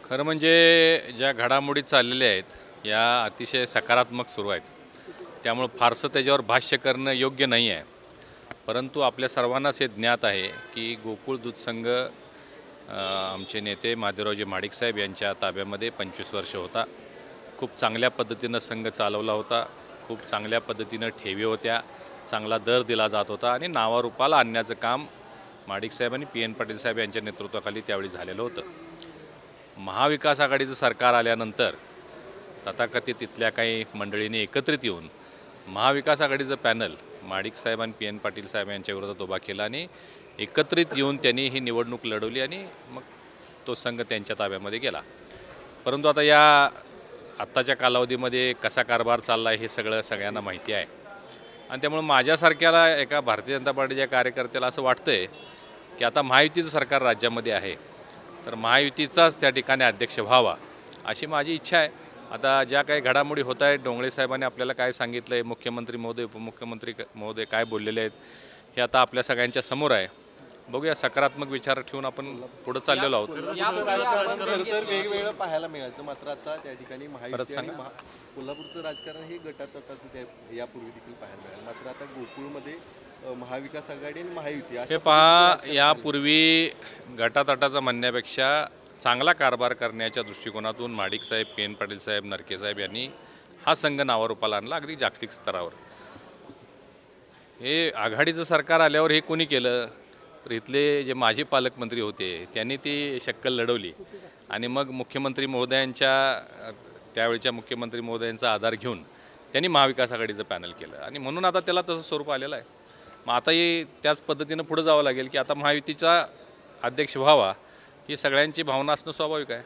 खरं म्हणजे ज्या घडामोडी चाललेल्या आहेत या अतिशय सकारात्मक सुरू आहेत. त्यामुळे फारसं त्याच्यावर भाष्य करणं योग्य नाही आहे. परंतु आपल्या सर्वांनाच हे ज्ञात आहे की गोकुळ दूध संघ आमचे नेते महादेवरावजी महाडिक साहेब यांच्या ताब्यामध्ये 25 वर्ष होता. खूप चांगल्या पद्धतीनं संघ चालवला होता. खूप चांगल्या पद्धतीनं ठेवी होत्या, चांगला दर दिला जात होता आणि नावारूपाला आणण्याचं काम महाडिक साहेब आणि पी एन पाटील साहेब यांच्या नेतृत्वाखाली त्यावेळी झालेलं होतं. महाविकास आघाडीचं सरकार आल्यानंतर तथाकथित तिथल्या काही मंडळींनी एकत्रित येऊन महाविकास आघाडीचं पॅनल महाडिक साहेब आणि पी एन पाटील साहेब यांच्या विरोधात उभा केला आणि एकत्रित येऊन त्यांनी ही निवडणूक लढवली आणि मग तो संघ त्यांच्या ताब्यामध्ये गेला. परंतु आता या आत्ताच्या कालावधीमध्ये कसा कारभार चालला आहे हे सगळ्यांना माहिती आहे आणि त्यामुळे माझ्यासारख्याला एका भारतीय जनता पार्टीच्या कार्यकर्त्याला असं वाटतं आहे की आता महायुतीचं सरकार राज्यामध्ये आहे तर महायुतीचाच त्या ठिकाणी अध्यक्ष व्हावा अशी माझी इच्छा आहे. आता ज्या काही घडामोडी होत आहेत, डोंगळे साहेबांनी आपल्याला काय सांगितलं आहे, मुख्यमंत्री महोदय उपमुख्यमंत्री महोदय काय बोललेले आहेत हे आता आपल्या सगळ्यांच्या समोर आहे. बघूया, सकारात्मक विचार ठेवून आपण पुढे चाललेलो आहोत. तर वेगवेगळं पाहायला मिळायचं, मात्र आता त्या ठिकाणी परत सांगा. कोल्हापूरचं राजकारण हे गटातटाचं यापूर्वी देखील पाहायला मिळालं, मात्र आता गोकुळमध्ये महाविकास आघाडी आणि महायुती हे पहा, यापूर्वी गटातटाचा म्हणण्यापेक्षा चांगला कारभार करण्याच्या दृष्टिकोनातून महाडिक साहेब, पी एन पाटील साहेब, नरके साहेब यांनी हा संघ नावारूपाला आणला अगदी जागतिक स्तरावर. हे आघाडीचं सरकार आल्यावर हे कोणी केलं तर इथले जे माजी पालकमंत्री होते त्यांनी ती शक्कल लढवली आणि मग मुख्यमंत्री महोदयांच्या त्यावेळच्या मुख्यमंत्री महोदयांचा आधार घेऊन त्यांनी महाविकास आघाडीचं पॅनल केलं आणि म्हणून आता त्याला तसं स्वरूप आलेलं आहे. मग आताही त्याच पद्धतीनं पुढे जावं लागेल की आता महायुतीचा अध्यक्ष व्हावा ही सगळ्यांची भावना असणं स्वाभाविक आहे.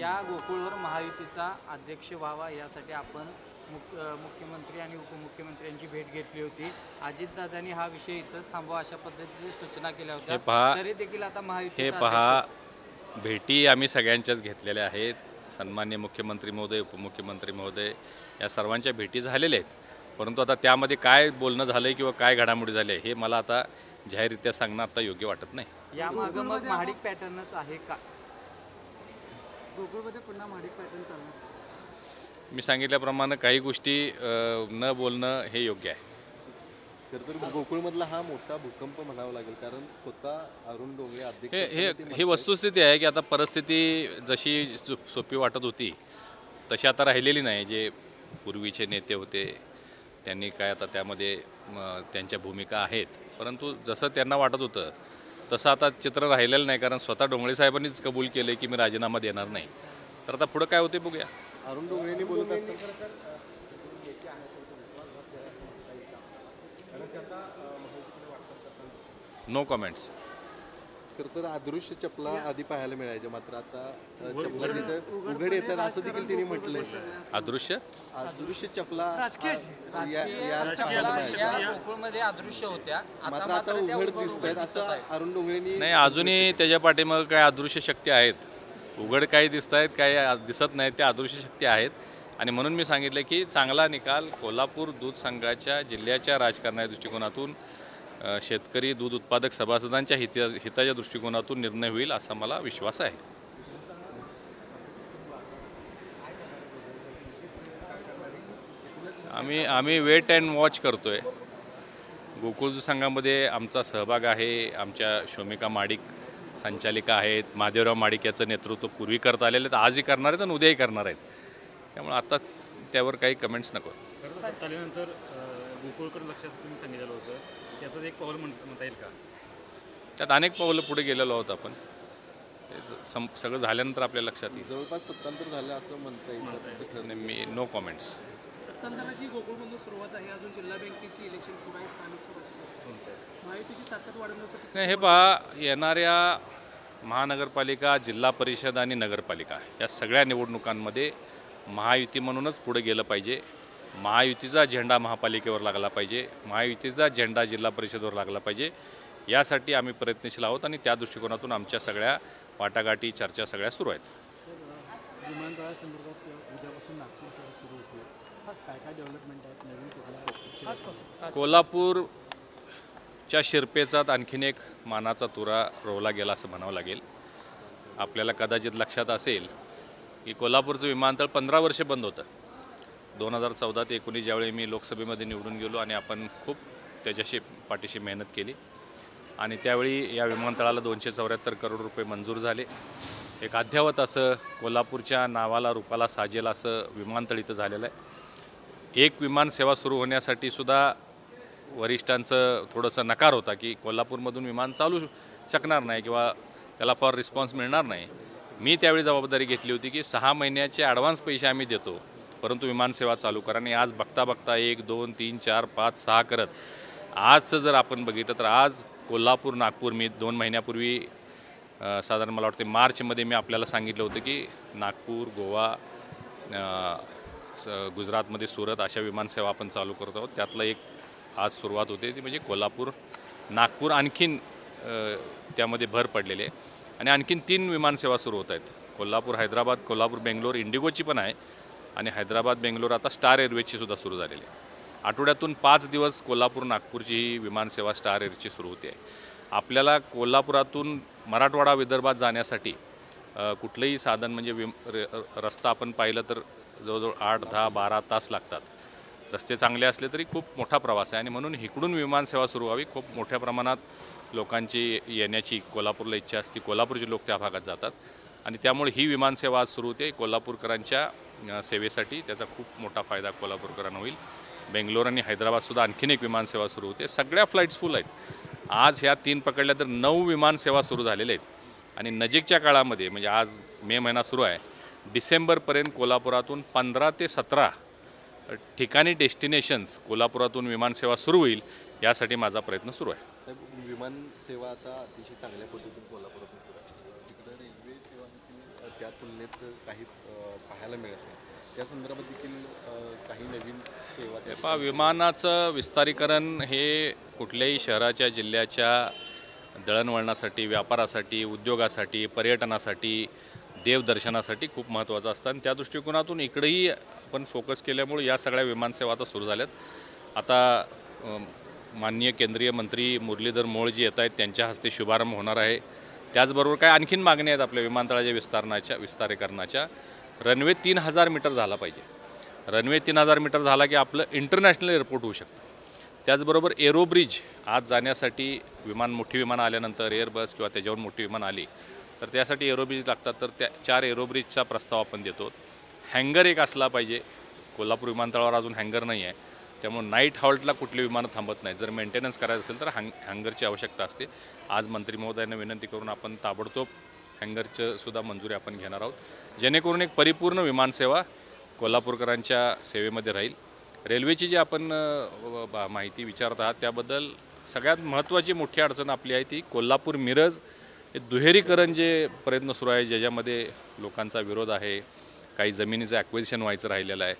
या गोकुळवर महायुतीचा अध्यक्ष व्हावा यासाठी आपण मुख्यमंत्री आणि उपमुख्यमंत्र्यांची भेट घेतली होती. अजितदादांनी हा विषय इथंच थांबवा अशा पद्धतीने सूचना केल्या होत्या. तरी देखील आता महायुती हे पहा, भेटी आम्ही सगळ्यांच्याच घेतलेल्या आहेत. सन्माननीय मुख्यमंत्री महोदय, उपमुख्यमंत्री महोदय या सर्वांच्या भेटी झालेल्या आहेत. परंतु आता त्यामध्ये काय बोलणं झालं किंवा काय घडामोडी झाले हे मला आता जाहीररित्या सांगणं आता योग्य वाटत नाही. यामागं मग महाडिक पॅटर्नच आहे का? गोकुळमध्ये पुन्हा महाडिक पॅटर्न चालणार? मी सांगितल्याप्रमाणे काही गोष्टी न बोलणं हे योग्य आहे. खरं तर गोकुळमधला हा मोठा भूकंप म्हणावा लागेल, कारण स्वतः अरुण डोंगरे अध्यक्ष ही वस्तुस्थिती आहे की आता परिस्थिती जशी सोपी वाटत होती तशी आता राहिलेली नाही. जे पूर्वीचे नेते होते त्यांनी काय आता त्यामध्ये त्यांच्या भूमिका आहेत, परंतु जसं त्यांना वाटत होतं तसं आता चित्र राहिलेलं नाही, कारण स्वतः डोंगरे साहेबांनीच कबूल केले की मी राजीनामा देणार नाही. तर आता पुढं काय होते बघूया. अरुण डोंगरेंनी बोलत असतात नो कमेंट्स. खरं तर अदृश्य चपला आधी पाहायला मिळायच्या, मात्र आता चपला तिथं उघड येतात असं देखील त्यांनी म्हटलंय. अदृश्य चपला गोकुळमध्ये अदृश्य होत्या, मात्र आता उघड दिसत आहेत असं अरुण डोंगरेंनी. नाही, अजूनही त्याच्या पाठीमागं काय अदृश्य शक्ती आहेत. उघड काही दिसत आहेत, काही दिसत नाहीत, त्या अदृश्य शक्ती आहेत. आणि म्हणून मी सांगितलं की चांगला निकाल कोल्हापूर दूध संघाच्या जिल्ह्याच्या राजकारणाच्या दृष्टिकोनातून, शेतकरी दूध उत्पादक सभासदांच्या हिताच्या दृष्टिकोनातून निर्णय होईल असा मला विश्वास आहे. आम्ही वेट अँड वॉच करतोय. गोकुळ दूध संघामध्ये आमचा सहभाग आहे. आमच्या शोमिका महाडिक संचालिका आहेत. महादेवराव महाडिक याचं नेतृत्व पूर्वी करत आलेले आहेत, आजही करणार आहेत आणि उद्याही करणार आहेत. त्यामुळे आता त्यावर काही कमेंट्स नको. आल्यानंतर गोकुळकर लक्षात तुम्ही सांगितलं होतं त्यातच एक पाऊल म्हणता येईल का? त्यात अनेक पावलं पुढे गेलेलो आहोत आपण. सगळं झाल्यानंतर आपल्या लक्षात येईल. जवळपास सत्तांतर झालं असं म्हणता येईल. Me know comments. सत्तांतराची गोकुळमधून सुरुवात आहे, अजून जिल्हा बँकेची इलेक्शन पुढे आहे, स्थानिक स्वराज्य महायुतीची ताकद वाढवण्यासाठी. नाही, हे पहा, येणाऱ्या महानगरपालिका, जिल्हा परिषद आणि नगरपालिका या सगळ्या निवडणुकांमध्ये महायुती म्हणूनच पुढे गेलं पाहिजे. महायुतीचा झेंडा महापालिकेवर लागला पाहिजे, महायुतीचा झेंडा जिल्हा परिषदेवर लागला पाहिजे. यासाठी आम्ही प्रयत्नशील आहोत आणि त्या दृष्टिकोनातून आमच्या सगळ्या वाटाघाटी, चर्चा सगळ्या सुरू आहेत. विमानतळासंदर्भात उद्यापासून नागपूर सुरू होते, काय काय डेव्हलपमेंट आहेत नवीन? कोल्हापूरच्या शिरपेचात आणखीन एक मानाचा तुरा रोवला गेला असं म्हणावं लागेल. आपल्याला कदाचित लक्षात असेल की कोल्हापूरचं विमानतळ 15 वर्षे बंद होतं. 2014 ते 19 ज्यावेळी मी लोकसभेमध्ये निवडून गेलो आणि आपण खूप त्याच्याशी पाठीशी मेहनत केली आणि त्यावेळी या विमानतळाला 274 करोड रुपये मंजूर झाले. एक अद्यावत असं कोल्हापूरच्या नावाला रूपाला साजेल असं विमानतळ इथं झालेलं आहे. एक विमानसेवा सुरू होण्यासाठी सुद्धा वरिष्ठांचं थोडंसं नकार होता की कोल्हापूरमधून विमान चालू शकणार नाही किंवा त्याला फॉर रिस्पॉन्स मिळणार नाही. मी त्यावेळी जबाबदारी घेतली होती की 6 महिन्याचे ॲडव्हान्स पैसे आम्ही देतो, परंतु विमानसेवा चालू करा. आणि आज बघता बघता 1, 2, 3, 4, 5, 6 करत आजचं जर आपण बघितलं तर आज कोल्हापूर नागपूर, मी 2 महिन्यापूर्वी साधारण मला वाटते मार्चमध्ये मी आपल्याला सांगितलं होतं की नागपूर, गोवा, गुजरातमध्ये सुरत अशा विमानसेवा आपण चालू करत आहोत. त्यातलं एक आज सुरुवात होते ती म्हणजे कोल्हापूर नागपूर. आणखीन त्यामध्ये भर पडलेली आहे आणि आणखीन 3 विमानसेवा सुरू होत आहेत. कोल्हापूर हैदराबाद, कोल्हापूर बेंगलोर इंडिगोची पण आहे आणि हैदराबाद बेंगलोर आता स्टार एअरवेजची सुद्धा सुरू झालेली आहे. आठवड्यातून 5 दिवस कोल्हापूर नागपूरची ही विमानसेवा स्टार एअरची सुरू होते आहे. आपल्याला कोल्हापुरातून मराठवाडा विदर्भात जाण्यासाठी कुठलंही साधन म्हणजे रस्ता आपण पाहिलं तर जवळजवळ 8, 10, 12 तास लागतात. रस्ते चांगले असले तरी खूप मोठा प्रवास आहे आणि म्हणून इकडून विमानसेवा सुरू व्हावी. खूप मोठ्या प्रमाणात लोकांची येण्याची कोल्हापूरला इच्छा असते. कोल्हापूरचे लोक त्या भागात जातात आणि त्यामुळे ही विमानसेवा आज सुरू होते. कोल्हापूरकरांच्या सेवेसाठी त्याचा खूप मोठा फायदा कोल्हापूरकरांना होईल. बेंगलोर आणि हैदराबादसुद्धा आणखीन एक विमानसेवा सुरू होते. सगळ्या फ्लाईट्स फुल आहेत. आज ह्या 3 पकडल्या तर 9 विमानसेवा सुरू झालेल्या आहेत आणि नजीकच्या काळामध्ये म्हणजे आज मे महिना सुरू आहे, डिसेंबरपर्यंत कोल्हापुरातून 15 ते 17 ठिकाणी डेस्टिनेशन्स कोल्हापुरातून विमानसेवा सुरू होईल यासाठी माझा प्रयत्न सुरू आहे. साहेब, विमानसेवा आता अतिशय चांगल्या पद्धतीने कोल्हापुरातून सुरू आहे. तिकडं रेल्वे सेवा देखील त्या तुलनेत काही पाहायला मिळत नाही. त्या संदर्भात देखील काही नवीन सेवा विमानाचं विस्तारीकरण हे कुठल्याही शहराच्या जिल्ह्याच्या दळणवळणासाठी, व्यापारासाठी, उद्योगासाठी, पर्यटनासाठी, देवदर्शनासाठी खूप महत्त्वाचं असतं आणि त्या दृष्टिकोनातून इकडेही आपण फोकस केल्यामुळे या सगळ्या विमानसेवा आता सुरू झाल्यात. आता माननीय केंद्रीय मंत्री मुरलीधर मोहोळ जी येत आहेत त्यांच्या हस्ते शुभारंभ होणार आहे. त्याचबरोबर काय आणखीन मागण्या आहेत आपल्या विमानतळाच्या विस्तारीकरणाच्या. रनवे 3000 मीटर झाला पाहिजे. रनवे 3000 मीटर झाला की आपलं इंटरनॅशनल एअरपोर्ट होऊ शकतं. त्याचबरोबर एरोब्रिज आज जाण्यासाठी मोठी विमानं आल्यानंतर एअरबस किंवा त्याच्यावर मोठी विमान आली तर त्यासाठी एरोब्रिज लागतात. तर त्या 4 एरोब्रिजचा प्रस्ताव आपण देतो. हँगर एक असला पाहिजे. कोल्हापूर विमानतळावर अजून हँगर नाही आहे, त्यामुळे नाईट हॉल्टला कुठली विमानं थांबत नाही. जर मेंटेनन्स करायचं असेल तर हँगरची आवश्यकता असते. आज मंत्री महोदयांना विनंती करून आपण ताबडतोब हँगरचं सुद्धा मंजुरी आपण घेणार आहोत, जेणेकरून एक परिपूर्ण विमानसेवा कोल्हापूरकरांच्या सेवेमध्ये राहील. रेल्वेची जी आपण माहिती विचारत आहात त्याबद्दल सगळ्यात महत्त्वाची मोठी अडचण आपली आहे ती कोल्हापूर मिरज हे दुहेरीकरण जे प्रयत्न सुरू आहे, ज्याच्यामध्ये लोकांचा विरोध आहे, काही जमिनीचं ॲक्विजिशन व्हायचं राहिलेलं आहे.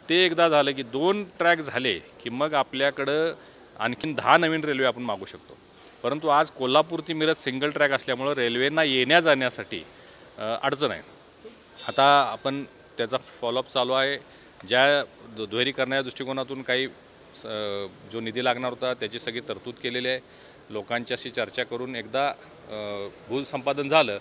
ते एकदा झालं की 2 ट्रॅक झाले की मग आपल्याकडं आणखीन 10 नवीन रेल्वे आपण मागू शकतो. परंतु आज कोल्हापूर ते मिरज सिंगल ट्रॅक असल्यामुळं रेल्वेंना येण्या जाण्यासाठी अडचण आहे. आता आपण त्याचा फॉलोअप चालू आहे. ज्या दुहेरीकरणाच्या दृष्टिकोनातून काही जो निधी लागणार होता त्याची सगळी तरतूद केलेली आहे. लोकांच्याशी चर्चा करून एकदा भूसंपादन झालं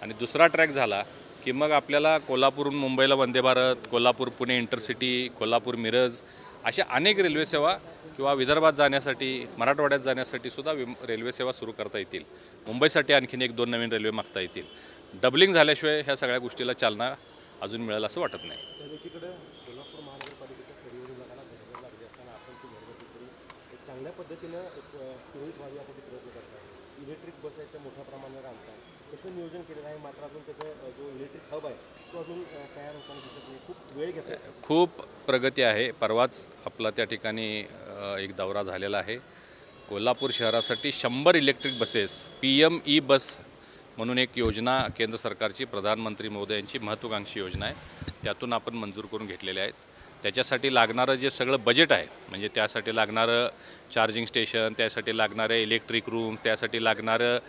आणि दुसरा ट्रॅक झाला की मग आपल्याला कोल्हापूरहून मुंबईला वंदे भारत, कोल्हापूर पुणे इंटरसिटी, कोल्हापूर मिरज अशा अनेक रेल्वेसेवा किंवा विदर्भात जाण्यासाठी, मराठवाड्यात जाण्यासाठी सुद्धा रेल्वेसेवा सुरू करता येतील. मुंबईसाठी आणखीन 1-2 नवीन रेल्वे मागता येतील. डबलिंग झाल्याशिवाय ह्या सगळ्या गोष्टीला चालना अजून मिळेल असं वाटत नाही. कोल्हापूर महानगरपालिकेच्या परियोजनाला धडक लागली असताना आपण ती घरगुती एक चांगल्या पद्धतीनं सुरळीत व्हावी यासाठी प्रयत्न करतात. इलेक्ट्रिक बस आहेत त्या मोठ्या प्रमाणावर आणतात. कसं नियोजन केलेलं आहे, मात्र अजून त्याचं जो इलेक्ट्रिक हब आहे तो अजून तयार होताना दिसत नाही. खूप वेळ घेतो. खूप प्रगती आहे. परवाच आपला त्या ठिकाणी एक दौरा झालेला आहे. कोल्हापूर शहरासाठी 100 इलेक्ट्रिक बसेस PM ई बस म्हणून एक योजना केंद्र सरकारची प्रधानमंत्री मोदयांची महत्त्वाकांक्षी योजना आहे. त्यातून आपण मंजूर करून घेतलेले आहेत. त्याच्यासाठी लागणारं जे सगळं बजेट आहे म्हणजे त्यासाठी लागणारं चार्जिंग स्टेशन, त्यासाठी लागणारे इलेक्ट्रिक रूम्स, त्यासाठी लागणारं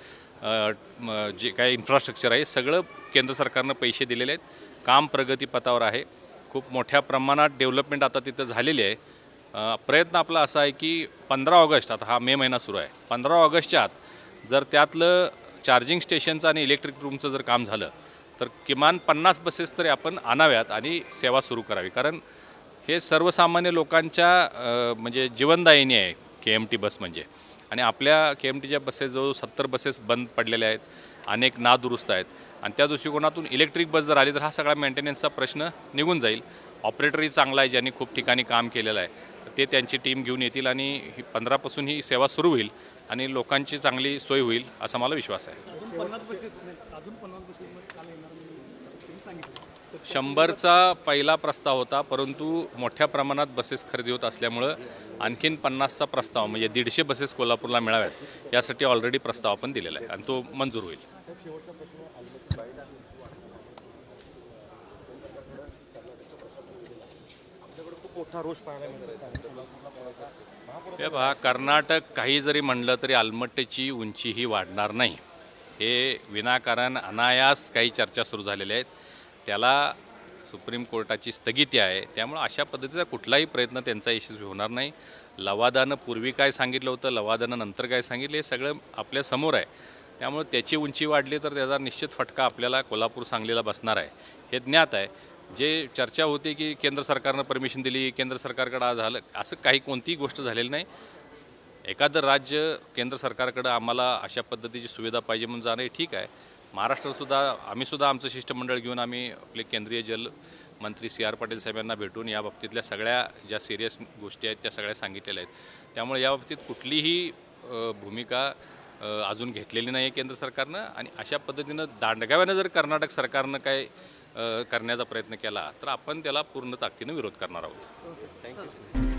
जे काही इन्फ्रास्ट्रक्चर आहे सगळं केंद्र सरकारनं पैसे दिलेले आहेत. काम प्रगतीपथावर आहे. खूप मोठ्या प्रमाणात डेव्हलपमेंट आता तिथं झालेली आहे. प्रयत्न आपला असा आहे की 15 ऑगस्ट, आता हा मे महिना सुरू आहे, 15 ऑगस्टच्या आत जर त्यातलं चार्जिंग स्टेशनचं आणि इलेक्ट्रिक रूमचं जर काम झालं तर किमान 50 बसेस तरी आपण आणाव्यात आणि सेवा सुरू करावी. कारण हे सर्वसामान्य लोकांच्या म्हणजे जीवनदायिनी आहे KMT बस म्हणजे. आणि आपल्या KMTच्या बसेस जवळ 70 बसेस बंद पडलेल्या आहेत, अनेक नादुरुस्त आहेत. आणि त्या दृष्टिकोनातून इलेक्ट्रिक बस जर आली तर हा सगळा मेंटेनन्सचा प्रश्न निघून जाईल. ऑपरेटरही चांगला आहे, ज्यांनी खूप ठिकाणी काम केलेलं आहे, ते त्यांची टीम घेऊन येतील आणि 15पासून ही सेवा सुरू होईल आणि लोकांची चांगली सोय होईल असा मला विश्वास आहे. 100चा पहिला प्रस्ताव होता, परंतु मोठ्या प्रमाणात बसेस खरेदी होत असल्यामुळं आणखीन 50चा प्रस्ताव म्हणजे 150 बसेस कोल्हापूरला मिळाव्यात यासाठी ऑलरेडी प्रस्ताव आपण दिलेला आहे आणि तो मंजूर होईल. हे पहा, कर्नाटक काही जरी म्हणलं तरी आलमट्टीची उंचीही वाढणार नाही. हे विनाकारण अनायास काही चर्चा सुरू झालेल्या आहेत. त्याला सुप्रीम कोर्टाची स्थगिती आहे. त्यामुळे अशा पद्धतीचा कुठलाही प्रयत्न त्यांचा यशस्वी होणार नाही. लवादानं पूर्वी काय सांगितलं होतं, लवादानं नंतर काय सांगितलं, हे सगळं आपल्या समोर आहे. त्यामुळे त्याची उंची वाढली तर त्याचा निश्चित फटका आपल्याला कोल्हापूर सांगलीला बसणार आहे, हे ज्ञात आहे. जे चर्चा होती की केंद्र सरकारनं परमिशन दिली, केंद्र सरकारकडं आज झालं, असं काही कोणतीही गोष्ट झालेली नाही. एखादं राज्य केंद्र सरकारकडं आम्हाला अशा पद्धतीची सुविधा पाहिजे म्हणून जाणं ठीक आहे. महाराष्ट्रसुद्धा आम्हीसुद्धा आमचं शिष्टमंडळ घेऊन आम्ही आपले केंद्रीय जल मंत्री CR पाटील साहेबांना भेटून या बाबतीतल्या सगळ्या ज्या सिरियस गोष्टी आहेत त्या सगळ्या सांगितलेल्या आहेत. त्यामुळे या बाबतीत कुठलीही भूमिका अजून घेतलेली नाही आहे केंद्र सरकारनं. आणि अशा पद्धतीनं दांडगाव्यानं जर कर्नाटक सरकारनं काय करण्याचा प्रयत्न केला तर आपण त्याला पूर्ण ताकदीनं विरोध करणार आहोत. थँक्यू.